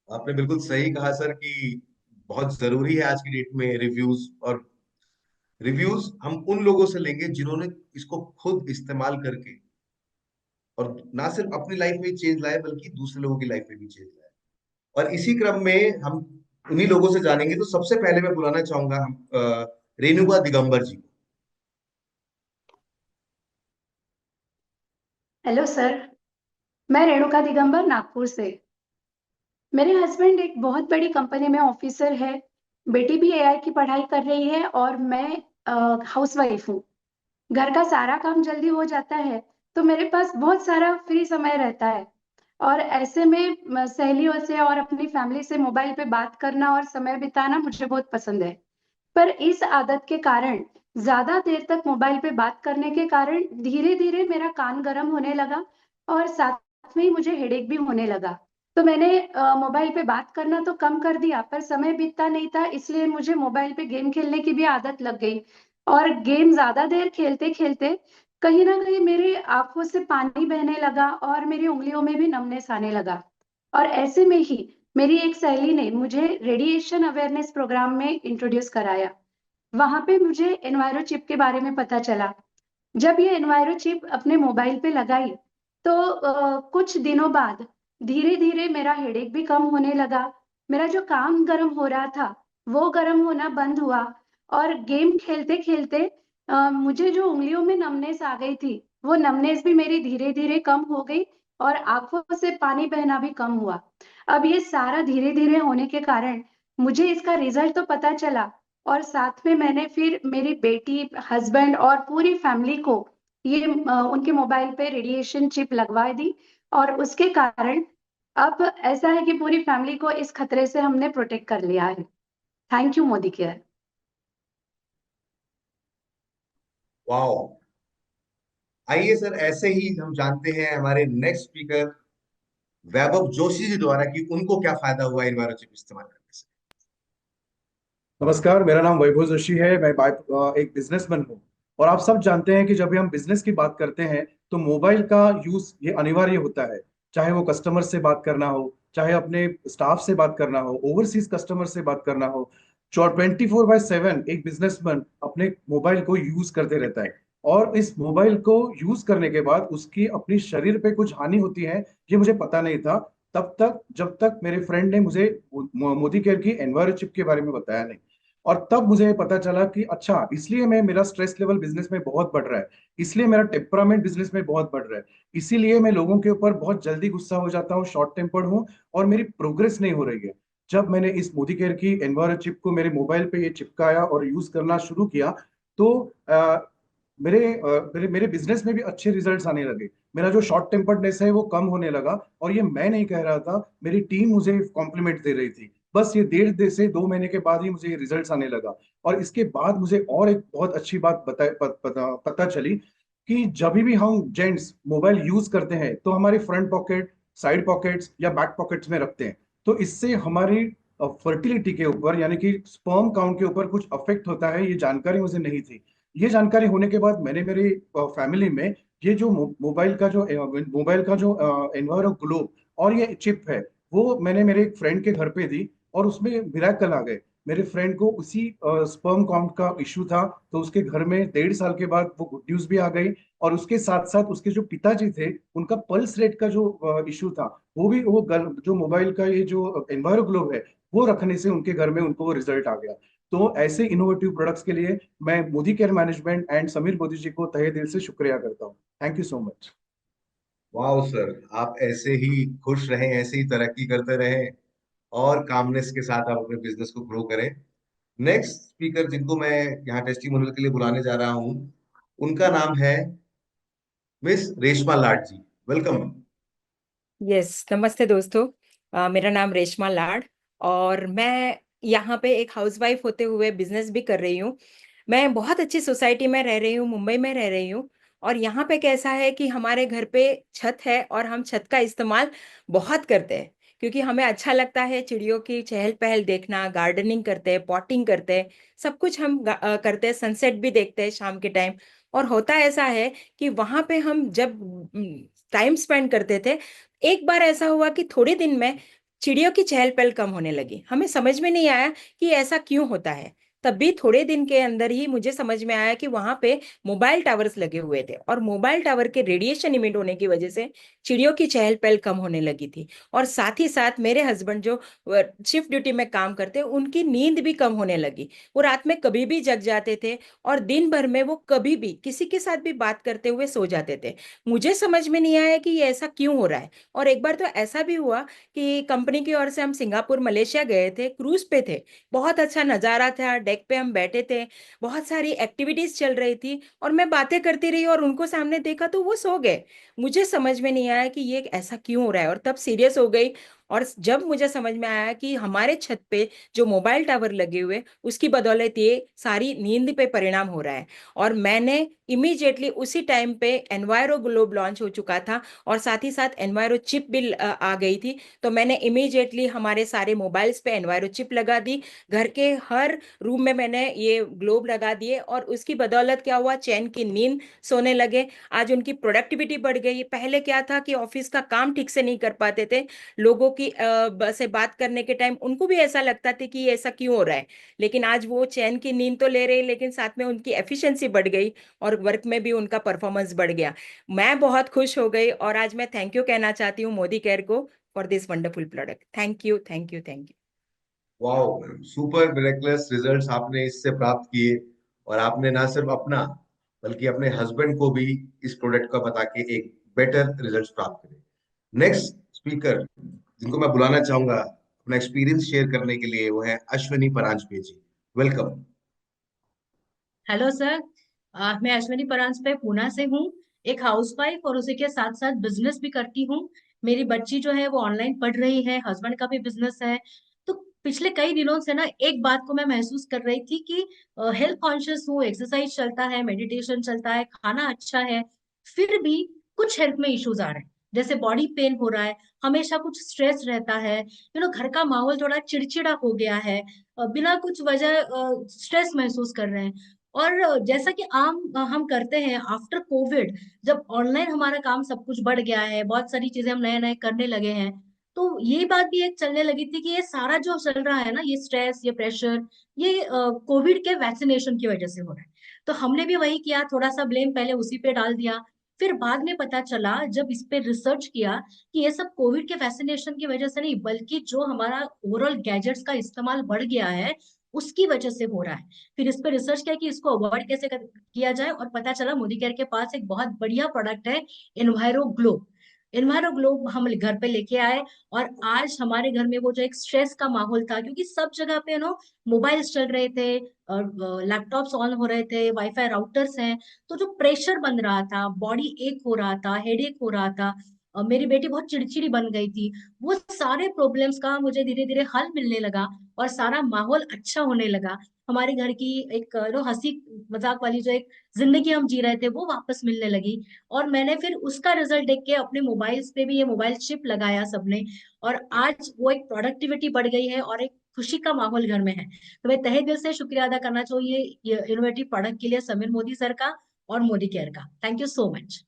आपने बिल्कुल सही कहा सर कि बहुत जरूरी है आज की डेट में रिव्यूज। और रिव्यूज हम उन लोगों से लेंगे जिन्होंने इसको खुद इस्तेमाल करके और ना सिर्फ अपनी लाइफ में चेंज लाए बल्कि दूसरे लोगों की लाइफ में भी चेंज लाए। और इसी क्रम में हम उन्हीं लोगों से जानेंगे। तो सबसे पहले मैं बुलाना चाहूंगा हम रेणुका दिगंबर जी को। Hello sir. मैं रेणुका दिगंबर नागपुर से। मेरे हस्बैंड एक बहुत बड़ी कंपनी में ऑफिसर है। बेटी भी एआई की पढ़ाई कर रही है और मैं हाउसवाइफ हूँ। घर का सारा काम जल्दी हो जाता है, तो मेरे पास बहुत सारा फ्री समय रहता है। और ऐसे में सहेलियों से और अपनी फैमिली से मोबाइल पे बात करना और समय बिताना मुझे बहुत पसंद है। पर इस आदत के कारण, ज्यादा देर तक मोबाइल पे बात करने के कारण धीरे धीरे मेरा कान गर्म होने लगा और साथ में ही मुझे हेडेक भी होने लगा। तो मैंने मोबाइल पे बात करना तो कम कर दिया, पर समय बीतता नहीं था, इसलिए मुझे मोबाइल पे गेम खेलने की भी आदत लग गई। और गेम ज्यादा देर खेलते खेलते कहीं ना कहीं मेरी आंखों से पानी बहने लगा और मेरी उंगलियों में भी नमनेस आने लगा। और ऐसे में ही मेरी एक सहेली ने मुझे रेडिएशन अवेयरनेस प्रोग्राम में इंट्रोड्यूस कराया। वहां पे मुझे एनवायरो चिप के बारे में पता चला। जब ये एनवायरो चिप अपने मोबाइल पे लगाई, तो कुछ दिनों बाद धीरे धीरे मेरा हेडेक भी कम होने लगा। मेरा जो काम गर्म हो रहा था वो गर्म होना बंद हुआ। और गेम खेलते खेलते मुझे जो उंगलियों में नमनेस आ गई थी, वो नमनेस भी मेरी धीरे धीरे कम हो गई और आंखों से पानी बहना भी कम हुआ। अब ये सारा धीरे धीरे होने के कारण मुझे इसका रिजल्ट तो पता चला, और साथ में मैंने फिर मेरी बेटी, हस्बैंड और पूरी फैमिली को ये उनके मोबाइल पे रेडिएशन चिप लगवा दी। और उसके कारण अब ऐसा है कि पूरी फैमिली को इस खतरे से हमने प्रोटेक्ट कर लिया है। Thank you Modi care. Wow. आइए सर, ऐसे ही हम जानते हैं हमारे नेक्स्ट स्पीकर वैभव जोशी जी द्वारा कि उनको क्या फायदा हुआ एनवायरमेंट चिप इस्तेमाल करने से। नमस्कार, मेरा नाम वैभव जोशी है। मैं एक बिजनेसमैन हूँ। और आप सब जानते हैं कि जब भी हम बिजनेस की बात करते हैं तो मोबाइल का यूज ये अनिवार्य होता है। चाहे वो कस्टमर से बात करना हो, चाहे अपने स्टाफ से बात करना हो, ओवरसीज कस्टमर से बात करना हो। 24/7 एक बिजनेसमैन अपने मोबाइल को यूज करते रहता है। और इस मोबाइल को यूज करने के बाद उसकी अपनी शरीर पे कुछ हानि होती है, ये मुझे पता नहीं था तब तक, जब तक मेरे फ्रेंड ने मुझे मोदी केयर की एनवायरो चिप के बारे में बताया नहीं। और तब मुझे पता चला कि अच्छा, इसलिए मैं मेरा स्ट्रेस लेवल बिजनेस में बहुत बढ़ रहा है, इसलिए मेरा टेम्परामेंट बिजनेस में बहुत बढ़ रहा है, इसीलिए मैं लोगों के ऊपर बहुत जल्दी गुस्सा हो जाता हूँ, शॉर्ट टेम्पर्ड हूँ और मेरी प्रोग्रेस नहीं हो रही है। जब मैंने इस मोदी केयर की एनवायरो चिप को मेरे मोबाइल पे ये चिपकाया और यूज करना शुरू किया, तो मेरे मेरे बिजनेस में भी अच्छे रिजल्ट्स आने लगे। मेरा जो शॉर्ट टेम्पर्डनेस है वो कम होने लगा। और ये मैं नहीं कह रहा था, मेरी टीम मुझे कॉम्प्लीमेंट दे रही थी। बस ये 1.5 से 2 महीने के बाद ही मुझे ये रिजल्ट्स आने लगा। और इसके बाद मुझे और एक बहुत अच्छी बात पता चली कि जब भी हम जेंट्स मोबाइल यूज करते हैं तो हमारे फ्रंट पॉकेट, साइड पॉकेट्स या बैक पॉकेट्स में रखते हैं। तो इससे हमारी फर्टिलिटी के ऊपर, यानी कि स्पर्म काउंट के ऊपर कुछ अफेक्ट होता है। ये जानकारी मुझे नहीं थी। ये जानकारी होने के बाद मैंने मेरी फैमिली में ये जो मोबाइल का जो एनवायरो ग्लोब और ये चिप है, वो मैंने मेरे एक फ्रेंड के घर पे दी। और उसमें मिराकल आ गए। मेरे फ्रेंड को उसी स्पर्म काउंट का इशू था, तो उसके घर में 1.5 साल के बाद वो गुड न्यूज भी आ गई। और उसके साथ साथ उसके जो पिताजी थे, उनका पल्स रेट का जो इशू था, वो भी जो मोबाइल का ये जो एनवायरो ग्लोब है, वो रखने से उनके घर में उनको वो रिजल्ट आ गया। तो ऐसे इनोवेटिव प्रोडक्ट्स के लिए मैं Modicare management and Sameer Modi ji को तहे दिल से शुक्रिया करता हूँ। Thank you so much. Wow sir, आप ऐसे ही खुश रहें, ऐसे ही तरक्की करते रहें और कामनेस के साथ आप अपने बिजनेस को ग्रो करें। नेक्स्ट स्पीकर जिनको मैं यहाँ टेस्टिमोनियल के लिए बुलाने जा रहा हूँ, उनका नाम है मिस रेशमा लाड जी। वेलकम। यस, नमस्ते दोस्तों। मेरा नाम रेशमा लाड और मैं यहाँ पे एक हाउसवाइफ होते हुए बिजनेस भी कर रही हूँ। मैं बहुत अच्छी सोसाइटी में रह रही हूँ, मुंबई में रह रही हूँ। और यहाँ पे कैसा है कि हमारे घर पे छत है और हम छत का इस्तेमाल बहुत करते हैं, क्योंकि हमें अच्छा लगता है चिड़ियों की चहल पहल देखना। गार्डनिंग करते हैं, पॉटिंग करते हैं, सब कुछ हम करते हैं। सनसेट भी देखते हैं शाम के टाइम। और होता ऐसा है कि वहां पे हम जब टाइम स्पेंड करते थे, एक बार ऐसा हुआ कि थोड़े दिन में चिड़ियों की चहल पहल कम होने लगी। हमें समझ में नहीं आया कि ऐसा क्यों होता है। तब भी थोड़े दिन के अंदर ही मुझे समझ में आया कि वहां पे मोबाइल टावर्स लगे हुए थे, और मोबाइल टावर के रेडिएशन इमिट होने की वजह से चिड़ियों की चहल पहल कम होने लगी थी। और साथ ही साथ मेरे हस्बैंड जो शिफ्ट ड्यूटी में काम करते, उनकी नींद भी कम होने लगी। वो रात में कभी भी जग जाते थे, और दिन भर में वो कभी भी किसी के साथ भी बात करते हुए सो जाते थे। मुझे समझ में नहीं आया कि ये ऐसा क्यों हो रहा है। और एक बार तो ऐसा भी हुआ कि कंपनी की ओर से हम सिंगापुर मलेशिया गए थे, क्रूज पे थे। बहुत अच्छा नज़ारा था, डेक पे हम बैठे थे, बहुत सारी एक्टिविटीज चल रही थी, और मैं बातें करती रही और उनको सामने देखा तो वो सो गए। मुझे समझ में नहीं आया कि ये ऐसा क्यों हो रहा है, और तब सीरियस हो गई। और जब मुझे समझ में आया कि हमारे छत पे जो मोबाइल टावर लगे हुए, उसकी बदौलत ये सारी नींद पे परिणाम हो रहा है। और मैंने इमीडिएटली उसी टाइम पे एनवायरो ग्लोब लॉन्च हो चुका था, और साथ ही साथ एनवायरो चिप भी आ गई थी। तो मैंने इमीडिएटली हमारे सारे मोबाइल्स पे एनवायरो चिप लगा दी। घर के हर रूम में मैंने ये ग्लोब लगा दिए, और उसकी बदौलत क्या हुआ, चैन की नींद सोने लगे। आज उनकी प्रोडक्टिविटी बढ़ गई। पहले क्या था कि ऑफिस का काम ठीक से नहीं कर पाते थे, लोगों की से बात करने के टाइम उनको भी ऐसा लगता था कि ये ऐसा क्यों हो रहा है। लेकिन आज वो चैन की नींद तो ले रहे, लेकिन साथ में उनकी एफिशिएंसी बढ़ गई, और वर्क में भी उनका परफॉर्मेंस बढ़ गया। मैं बहुत खुश हो गई, और आज मैं थैंक यू कहना चाहती हूँ मोदी केयर को for this wonderful product. Thank you, thank you, thank you. Wow, super miracles results आपने इससे प्राप्त किए। और आपने ना सिर्फ अपना बल्कि अपने हस्बैंड को भी इस प्रोडक्ट का बता के एक बेटर रिजल्ट्स प्राप्त करे। नेक्स्ट स्पीकर जिनको मैं बुलाना चाहूंगा अपना एक्सपीरियंस शेयर करने के लिए, वो है अश्विनी परांजपे जी। वेलकम। Hello sir. मैं अश्विनी परांजपे पूना से हूँ। एक हाउसवाइफ और उसी के साथ साथ बिजनेस भी करती हूँ। मेरी बच्ची जो है वो ऑनलाइन पढ़ रही है, हस्बैंड का भी बिजनेस है। तो पिछले कई दिनों से ना एक बात को मैं महसूस कर रही थी कि हेल्थ कॉन्शियस हूँ, एक्सरसाइज चलता है, मेडिटेशन चलता है, खाना अच्छा है, फिर भी कुछ हेल्थ में इश्यूज आ रहे हैं। जैसे बॉडी पेन हो रहा है, हमेशा कुछ स्ट्रेस रहता है, घर का माहौल थोड़ा चिड़चिड़ा हो गया है, बिना कुछ वजह स्ट्रेस महसूस कर रहे हैं। और जैसा कि आम हम करते हैं आफ्टर कोविड, जब ऑनलाइन हमारा काम सब कुछ बढ़ गया है, बहुत सारी चीजें हम नए नए करने लगे हैं, तो ये बात भी एक चलने लगी थी कि ये सारा जो चल रहा है ना, ये स्ट्रेस, ये प्रेशर, ये कोविड के वैक्सीनेशन की वजह से हो रहा है। तो हमने भी वही किया, थोड़ा सा ब्लेम पहले उसी पे डाल दिया। फिर बाद में पता चला जब इस पे रिसर्च किया कि ये सब कोविड के वैक्सीनेशन की वजह से नहीं, बल्कि जो हमारा ओवरऑल गैजेट्स का इस्तेमाल बढ़ गया है उसकी वजह से हो रहा है। फिर इस पर रिसर्च किया कि इसको अवॉइड कैसे किया जाए, और पता चला मोदी केयर के पास एक बहुत बढ़िया प्रोडक्ट है, एनवायरो ग्लोब। एनवायरो ग्लोब हम घर पे लेके आए, और आज हमारे घर में वो जो एक स्ट्रेस का माहौल था, क्योंकि सब जगह पे मोबाइल्स चल रहे थे, लैपटॉप्स ऑन हो रहे थे, वाईफाई राउटर्स हैं, तो जो प्रेशर बन रहा था, बॉडी एक हो रहा था, हेडेक हो रहा था, मेरी बेटी बहुत चिड़चिड़ी बन गई थी, वो सारे प्रॉब्लम्स का मुझे धीरे धीरे हल मिलने लगा, और सारा माहौल अच्छा होने लगा। हमारे घर की एक हंसी मजाक वाली जो एक जिंदगी हम जी रहे थे वो वापस मिलने लगी। और मैंने फिर उसका रिजल्ट देख के अपने मोबाइल्स पे भी ये मोबाइल चिप लगाया सबने, और आज वो एक प्रोडक्टिविटी बढ़ गई है, और एक खुशी का माहौल घर में है। तो मैं तहे दिल से शुक्रिया अदा करना चाहिए ये इनोवेटिव प्रोडक्ट के लिए समीर मोदी सर का और मोदी केयर का। Thank you so much.